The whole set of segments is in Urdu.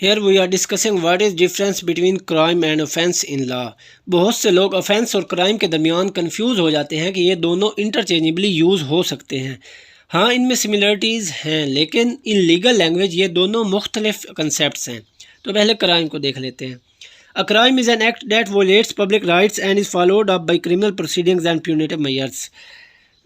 Here we are discussing what is difference between crime and offense in law. بہت سے لوگ offense اور crime کے درمیان کنفیوز ہو جاتے ہیں کہ یہ دونوں انٹرچینجبلی یوز ہو سکتے ہیں. ہاں ان میں سملرٹیز ہیں لیکن ان لیگل لینگویج یہ دونوں مختلف کنسیپٹس ہیں. تو پہلے کرائم کو دیکھ لیتے ہیں. A crime is an act that violates public rights and is followed up by criminal proceedings and punitive measures.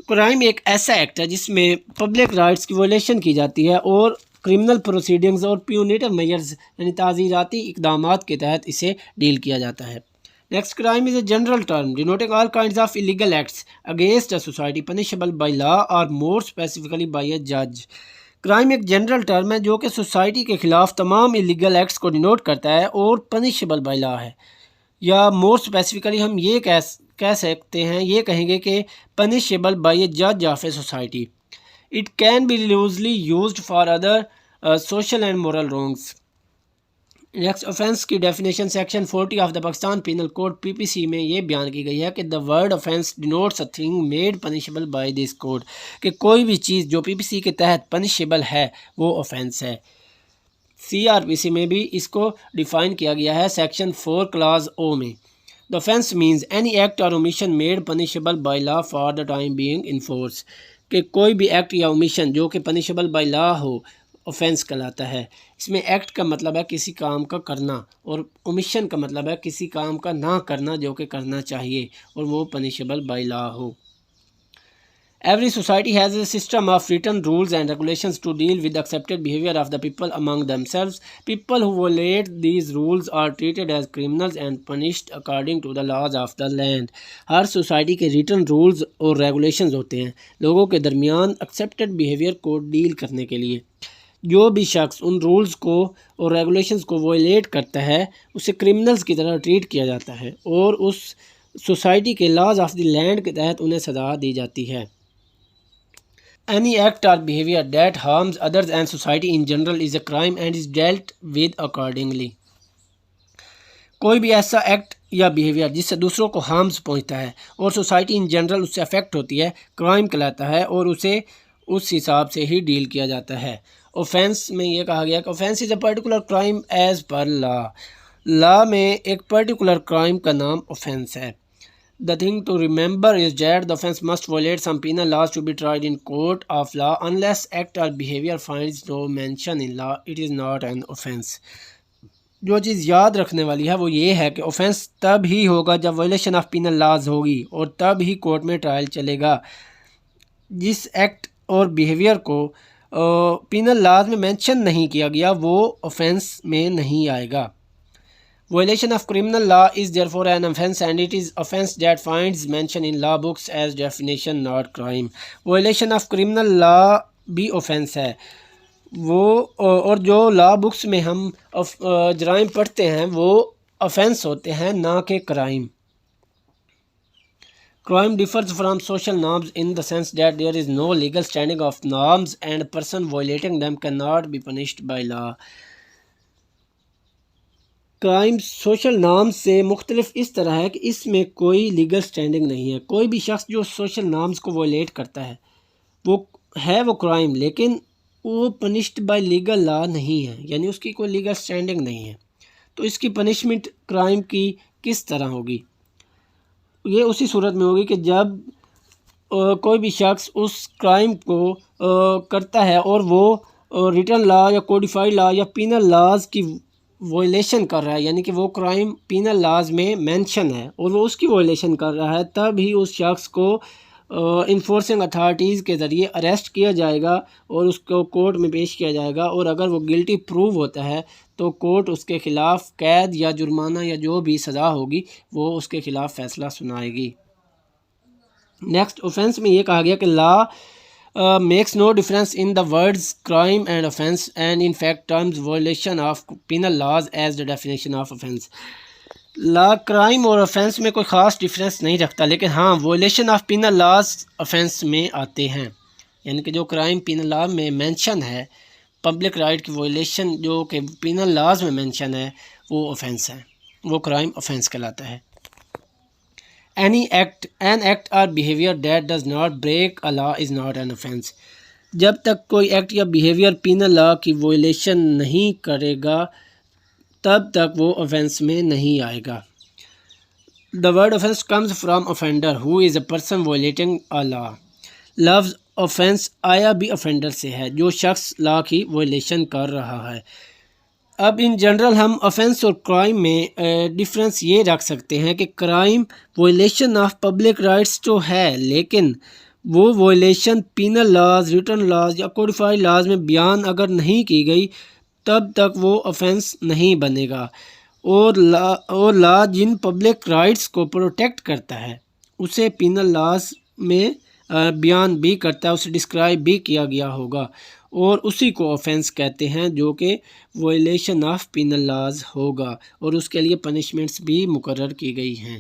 Crime ایک ایسا ایکٹ ہے جس میں پبلک رائٹس کی وائلیشن کی جاتی ہے اور کرمنل پروسیڈنگز اور پیونیٹیو میجرز یعنی تعزیراتی اقدامات کے تحت اسے ڈیل کیا جاتا ہے. Next crime is a general term denoting all kinds of illegal acts against a society punishable by law اور مور اسپیسیفکلی بائی اے جج. کرائم ایک جنرل ٹرم ہے جو کہ سوسائٹی کے خلاف تمام ایلیگل ایکٹس کو ڈینوٹ کرتا ہے اور پنشیبل بائی لا ہے. یا مور اسپیسیفکلی ہم یہ کہہ سکتے ہیں، یہ کہیں گے کہ پنشیبل بائی اے جج of a society. It can be loosely used for other social and moral wrongs. Next offense کی definition section 40 of the Pakistan penal code PPC میں یہ بیان کی گئی ہے کہ the word offense denotes a thing made punishable by this code، کہ کوئی بھی چیز جو PPC کے تحت پنشیبل ہے وہ offense ہے. CRPC میں بھی اس کو ڈیفائن کیا گیا ہے سیکشن 4 کلاز O میں. The offense means any act or omission made punishable by law for the time being in force، کہ کوئی بھی ایکٹ یا omission جو کہ punishable by law who offense کہلاتا ہے. اس میں ایکٹ کا مطلب ہے کسی کام کا کرنا اور omission کا مطلب ہے کسی کام کا نہ کرنا جو کہ کرنا چاہیے اور وہ punishable by law who. Every society has a system of written rules and regulations to deal with the accepted behavior of the people among themselves. People who violate these rules are treated as criminals and punished according to the laws of the land. Hare society کے ریٹن رولز اور ریگولیشنز ہوتے ہیں لوگوں کے درمیان ایکسیپٹڈ بیہیویئر کو ڈیل کرنے کے لیے. جو بھی شخص ان رولز کو اور ریگولیشنز کو وائلیٹ کرتا ہے اسے کرمنلز کی طرح ٹریٹ کیا جاتا ہے اور اس سوسائٹی کے لاز آف دی لینڈ کے تحت انہیں سزا دی جاتی ہے. Any act or behavior that harms others and society in general is a crime and is dealt with accordingly. کوئی بھی ایسا ایکٹ یا بیہیویئر جس سے دوسروں کو ہارمز پہنچتا ہے اور سوسائٹی ان جنرل اس سے افیکٹ ہوتی ہے کرائم کہلاتا ہے اور اسے اس حساب سے ہی ڈیل کیا جاتا ہے. اوفینس میں یہ کہا گیا کہ offence is a particular crime as per law. Law میں ایک پرٹیکولر کرائم کا نام اوفینس ہے. The thing to remember is that the offense must violate some penal laws to be tried in court of law. Unless act or behavior finds no mention in law, it is not an offense. جو چیز یاد رکھنے والی ہے وہ یہ ہے کہ offense تب ہی ہوگا جب violation of penal laws ہوگی اور تب ہی کورٹ میں ٹرائل چلے گا. جس ایکٹ اور بیہیویئر کو penal laws میں مینشن نہیں کیا گیا وہ offense میں نہیں آئے گا. Violation of criminal law is therefore an offense and it is offense that finds mention in law books as definition, not crime. Violation of criminal law بھی offense ہے وہ اور جو لا بکس میں ہم جرائم پڑھتے ہیں وہ offense ہوتے ہیں نہ کہ crime. Crime differs from social norms in the sense that there is no legal standing of norms and a person violating them cannot be punished by law. Crime social norms سے مختلف اس طرح ہے کہ اس میں کوئی لیگل سٹینڈنگ نہیں ہے. کوئی بھی شخص جو سوشل نارمز کو وائلیٹ کرتا ہے وہ کرائم لیکن وہ پنشڈ بائی لیگل لا نہیں ہے، یعنی اس کی کوئی لیگل سٹینڈنگ نہیں ہے. تو اس کی پنشمنٹ کرائم کی کس طرح ہوگی؟ یہ اسی صورت میں ہوگی کہ جب کوئی بھی شخص اس کرائم کو کرتا ہے اور وہ ریٹن لا یا کوڈیفائڈ لا یا پینل لاز کی وائلیشن کر رہا ہے، یعنی کہ وہ کرائم پینل لاز میں مینشن ہے اور وہ اس کی وائلیشن کر رہا ہے، تب ہی اس شخص کو انفورسنگ اتھارٹیز کے ذریعے اریسٹ کیا جائے گا اور اس کو کورٹ میں پیش کیا جائے گا اور اگر وہ گلٹی پروو ہوتا ہے تو کورٹ اس کے خلاف قید یا جرمانہ یا جو بھی سزا ہوگی وہ اس کے خلاف فیصلہ سنائے گی. نیکسٹ اوفینس میں یہ کہا گیا کہ لا makes no difference in the words crime and offense and in fact terms violation of penal laws as the definition of offense. Law crime اور offense میں کوئی خاص ڈیفرنس نہیں رکھتا لیکن ہاں violation of penal laws offense میں آتے ہیں، یعنی کہ جو کرائم penal law میں مینشن ہے پبلک رائٹ کی violation جو کہ penal laws میں مینشن ہے وہ offense ہے، وہ کرائم offense کہلاتا ہے. an act or behavior that does not break a law is not an offense. جب تک کوئی ایکٹ یا بیہیویئر پینل لا کی وائلیشن نہیں کرے گا تب تک وہ offense میں نہیں آئے گا۔ The word offense comes from offender who is a person violating a law۔ لفظ offense آیا بھی offender سے ہے جو شخص لا کی وائلیشن کر رہا ہے۔ اب ان جنرل ہم offense اور crime میں ڈفرینس یہ رکھ سکتے ہیں کہ crime violation of public rights تو ہے، لیکن وہ violation panel laws, return laws یا کوڈیفائڈ لاز میں بیان اگر نہیں کی گئی تب تک وہ offense نہیں بنے گا۔ اور لا جن پبلک رائٹس کو پروٹیکٹ کرتا ہے اسے پینل لاز میں بیان بھی کرتا ہے، اسے ڈسکرائب بھی کیا گیا ہوگا، اور اسی کو offense کہتے ہیں جو کہ وائلیشن آف پینل لاز ہوگا، اور اس کے لیے پنشمنٹس بھی مقرر کی گئی ہیں۔